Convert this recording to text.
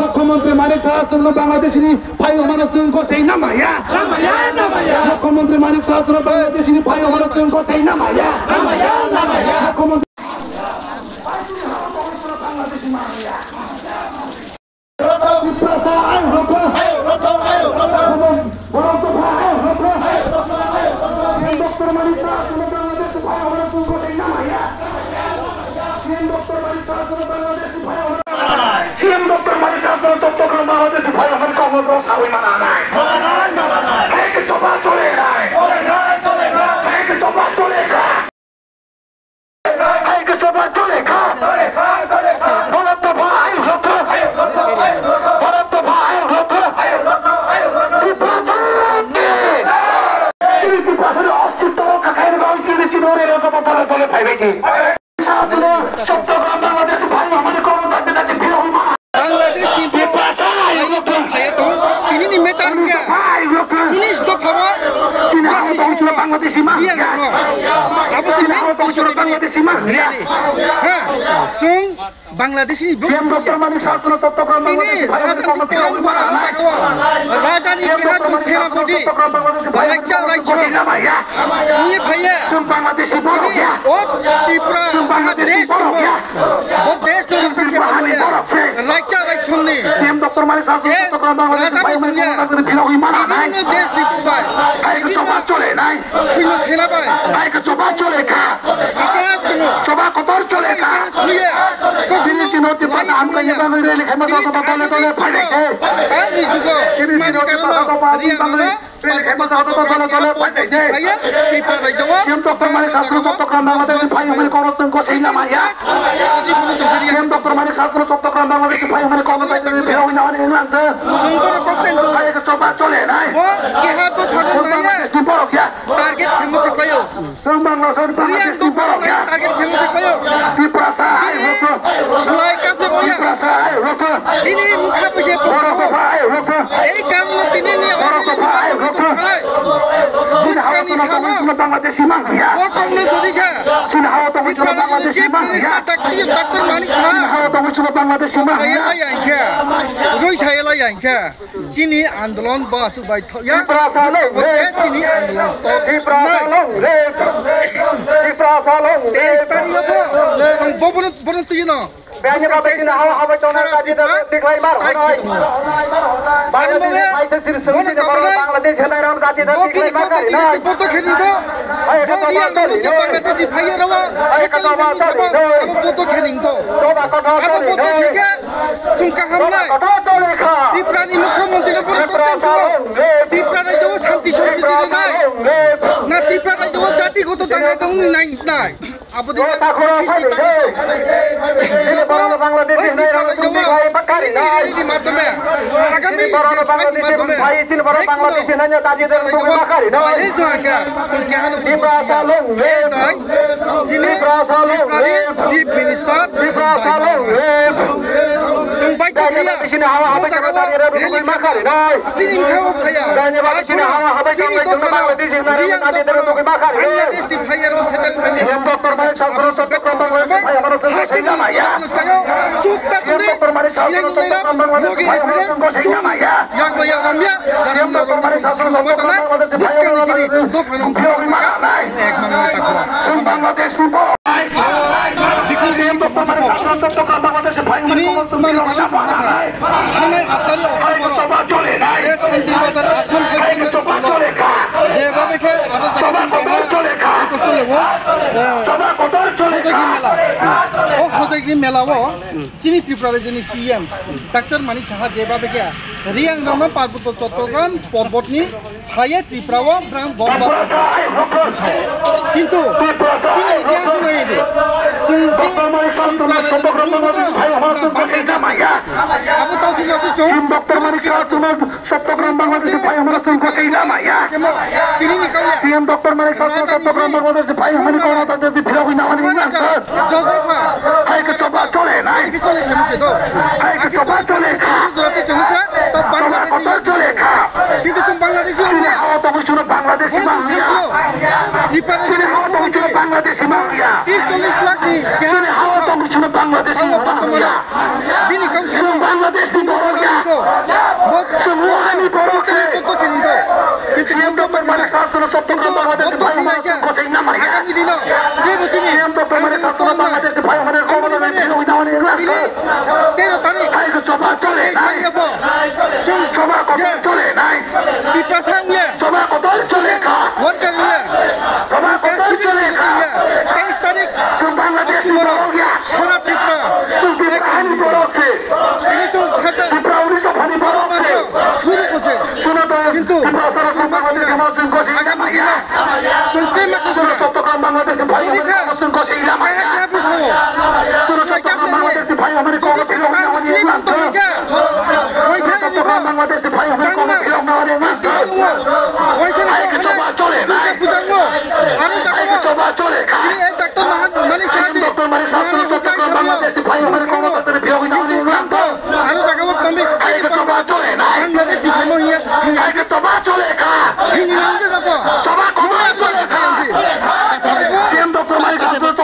मुख्यमंत्री मानिक शाह बांग्लादेशनि भाइ अमानत जोंखौ सै नामाया मुख्यमंत्री मानिक शाह बांग्लादेशनि भाइ अमानत जोंखौ सै नामाया मुख्यमंत्री Bangladesh ini belum Dr. Manik Shah ini Raja ni kira cuma bodi raja ini भैया बांग्लादेशी बोलो क्या और त्रिपुरा बांग्लादेश वो देश तो राजा राजछुन्नी सीएम डॉक्टर मानिक शाह बांग्लादेश भाई मैं फिर हुई माना नहीं देश निपुबाई भाई को चोबा चले नहीं फिर सेना बाई भाई को चोबा चले का चोबा को तोड़ चले का फिर चुनौती पता हम कहीं पर मेरे लिखे में तो बतौले तोले फाड़े के अरे जुगो फिर चुनौती पता तो बात ही बंगले फिर लिखे में तो बतौले तोले फाड़े के भैया त्रिपुरा राजा सीएम डॉक्टर मानिक शाह बांग्लादेश भाई हमारे कौन को सही ना माया सीएम डॉक्टर मानिक शाह बांग्लादेश भाई हमारे कौन फिर हुई ना नहीं मानते भाई को चोबा चले नहीं वो क्या तो थाना की बोलो क्या टारगेट फेमस कयो बांग्लादेश की बोलो क्या टारगेट फेमस कयो त्रिपुरा साई रोको सुलाई का तो त्रिपुरा साई रोको ini muka pese रोको भाई रोको ini kamu ini रोको भाई रोको जिन हाव तो बांग्लादेशी मांग गया वो तुमने सोची है जिन हाव तो मुझे बांग्लादेशी मांग गया डॉक्टर मानिक शाह जिन हाव तो मुझे बांग्लादेशी मांग गया रोई छायला यांके जिनी आंदोलन बस बाय या त्रिपुरा सालों जिनी आंदोलन तो त्रिपुरा सालों रे त्रिपुरा सालों रे तारियो बो Boban तुइनो Biasanya bapak sini hawa cona tadi diklai bar hanoi. Bangladesh itu sini baru Bangladesh hendak orang tadi diklai bar kan? Nah, foto kini tu. Ayo kata bapak ni. Bangladesh di Paya rawa. Ayo kata bapak ni. Kamu foto kini tu. Coba kata kamu foto kini. Sungkah hamai. Kata coli ka. Triprani Mukhyamantri na pura foto. Triprani jawa shanti shanti nai. Na Triprani jawa jati goto tanga dong nai nai. Abu di Bangladesh ini orang tumbuh bayi bakar ini. Ini madame. Agami. Orang Bangladesh bayi sini orang Bangladesh nanya tadi orang tumbuh bakar ini. Ini juga. Di Prasalong Web. Di Prasalong Web. Chief Minister. Di Prasalong Web. Jumpai Tanya di sini hawa habis kalau tadi orang tumbuh bakar ini. Sini kau saya. Tanya di sini hawa habis kalau tadi Bangladesh ini tadi orang tumbuh bakar ini. Bangladesh di Paya settlement. Yang dokter baik sampai dokter Bangladesh bayi harus selesai nama ya. Yang bermanis satu Bangladesh bayi harus selesai nama ya. Yang ramya. Yang bermanis satu Bangladesh bayi harus selesai nama ya. Bangladesh people. Yang bermanis satu Bangladesh bayi harus selesai nama ya. Kami atari oktober. Yes, Sandi Bazar Assam Secondary School. যেভাবে আরো ও খোঁজাগি মেলাও চিনি Tripura রাজ্যনি CM doctor Manik Saha যেভাবে রিয়াং রং পার্বত্য চট্টগ্রাম পর্বতনি হাইয়ে ত্রিপুরাও বসবাস কিন্তু চিনি ইতিহাস নাই দে আবু তাসি যদি চোখ ডক্টর মানিক চট্টগ্রাম বাংলাদেশ ভাই আমরা সংকটেই নামায়া তিনি নিকালে সিএম ডক্টর মানিক চট্টগ্রাম বাংলাদেশ ভাই আমি কোন তাদের ফিরে হই না মানে জোসেফা আই কে চবা চলে নাই কি চলে ফেমসে তো আই কে চবা চলে জরতে চলছে তো বাংলাদেশি চলে কিন্তু সব বাংলাদেশি হাওয়া তো কিছু বাংলাদেশি মাঙ্গিয়া ত্রিপুরা হাওয়া তো কিছু বাংলাদেশি মাঙ্গিয়া 30-40 লাখ নি হাওয়া তো কিছু বাংলাদেশি মাঙ্গিয়া বিনি কম Bangladesh di Borgia. Semua ini Borgia. CM Dr. Manik Sastra Sottokan Bangladesh Bhai Amar Kosei Namar ya. CM Dr. Manik Sastra Bangladesh Bhai Amar Kosei Namar ya. 13 তারিখ Ayo coba চলে নাই coba kotor চলে নাই বিপ্রাসাঙ্গে coba kotor চলে কা worker নিয়ে coba kotor চলে কা 23 তারিখ Bangladesh di Borgia. সারা ত্রিপুরা Pani borokse. ত্রিপুরা উড়িষ্যা পানি borokse. শুরু করছে কিন্তু আগামী দিনে চলতে মাকসুদ চট্টগ্রাম বাংলাদেশের ভাই আমাদের কষে ইলাম চট্টগ্রাম বাংলাদেশের ভাই আমাদের চট্টগ্রাম বাংলাদেশের ভাই আমাদের চলে চলে ডাক্তার মানিক সাহায্য চট্টগ্রাম বাংলাদেশের ভাই আমাদের কর্মকর্তাদের বিয়োগ আরো জায়গাও পাবি চলে না বাংলাদেশ ডিপ্লোমা হিয়া আগে তোবা চলে কা হিনিলাঙ্গে যাব তোবা কমা চলে সিএম ডক্টর মানিক চট্টগ্রাম